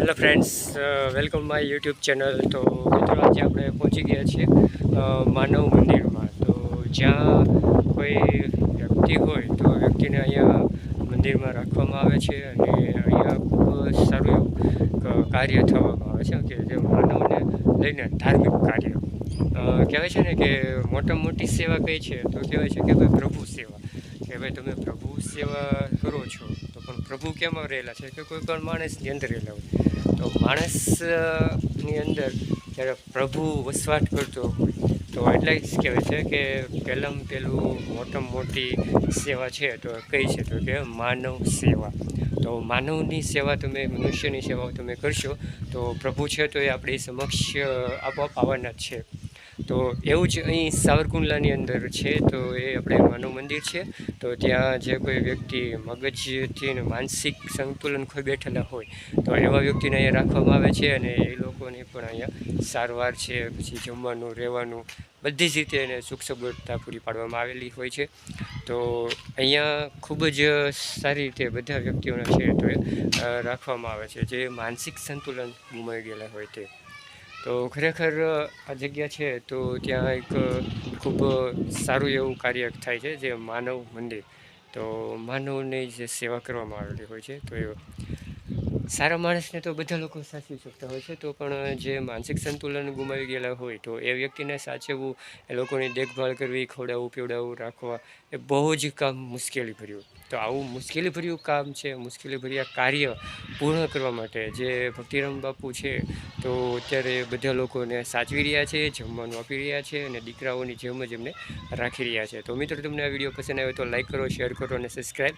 Hello friends, welcome my YouTube channel. તો મિત્રો, આજે આપણે પહોંચી ગયા છીએ માનવ મંદિરમાં. તો જ્યાં કોઈ વ્યક્તિ હોય તો વ્યક્તિને અહીંયા મંદિરમાં રાખવામાં આવે છે અને અહીંયા ખૂબ સારું એવું કાર્ય થવામાં આવે છે કે જે માનવને લઈને ધાર્મિક કાર્ય કહેવાય છે ને કે મોટામાં મોટી સેવા કઈ છે તો કહેવાય છે કે ભાઈ પ્રભુ સેવા. કે ભાઈ તમે પ્રભુ સેવા કરો છો તો પણ પ્રભુ કેમાં રહેલા છે કે કોઈ પણ માણસની અંદર રહેલા હોય. તો માણસની અંદર જ્યારે પ્રભુ વસવાટ કરતો હોય તો એટલે જ કહેવાય છે કે પહેલું મોટામાં મોટી સેવા છે તો કઈ છે તો કે માનવ સેવા. તો માનવની સેવા તમે, મનુષ્યની સેવા તમે કરશો તો પ્રભુ છે તો એ આપણી સમક્ષ આપોઆપ આવવાના જ છે. તો એવું જ અહીં સાવરકુંડલાની અંદર છે તો એ આપણે માનવ મંદિર છે. તો ત્યાં જે કોઈ વ્યક્તિ મગજથી ને માનસિક સંતુલન ખોઈ બેઠેલા હોય તો એવા વ્યક્તિને અહીંયા રાખવામાં આવે છે અને એ લોકોની પણ અહીંયા સારવાર છે, પછી જમવાનું, રહેવાનું બધી જ રીતે એને સુખ સગવડતા પૂરી પાડવામાં આવેલી હોય છે. તો અહીંયા ખૂબ જ સારી રીતે બધા વ્યક્તિઓને છે તો એ રાખવામાં આવે છે જે માનસિક સંતુલન ગુમાવી ગયેલા હોય તે. તો ખરેખર આ જગ્યા છે તો ત્યાં એક ખૂબ સારું એવું કાર્ય થાય છે જે માનવ મંદિર. તો માનવની જે સેવા કરવામાં આવેલી હોય છે તો એ સારા માણસને તો બધા લોકો સાચવી શકતા હોય છે, તો પણ જે માનસિક સંતુલન ગુમાવી ગયેલા હોય તો એ વ્યક્તિને સાચવવું, એ લોકોની દેખભાળ કરવી, ખવડાવવું, પીવડાવવું, રાખવા એ બહુ જ કામ મુશ્કેલી ભર્યું. તો આવું મુશ્કેલી ભર્યું કામ છે, મુશ્કેલી ભર્યા કાર્ય પૂર્ણ કરવા માટે જે ભક્તિરામ બાપુ છે તો અત્યારે બધા લોકોને સાચવી રહ્યા છે, જમવાનું આપી રહ્યા છે અને દીકરાઓની જેમ જ એમને રાખી રહ્યા છે. તો મિત્રો, તમને આ વિડીયો પસંદ આવે તો લાઈક કરો, શેર કરો અને subscribe.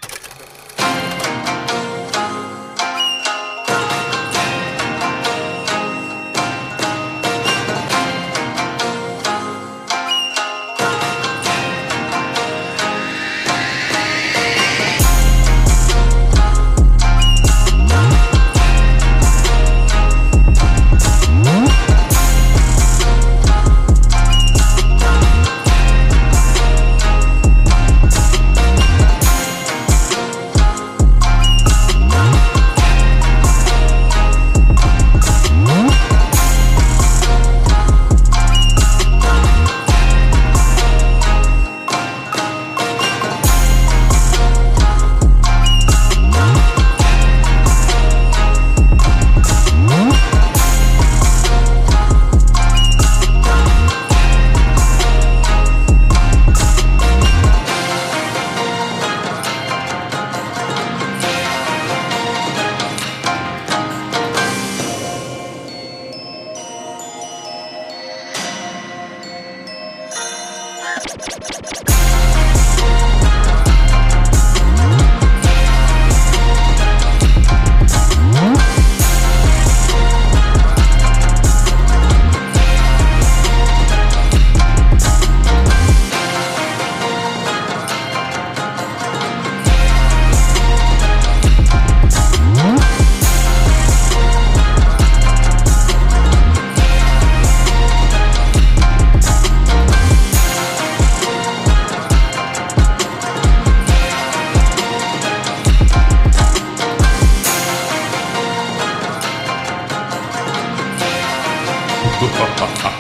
Ha ha ha ha.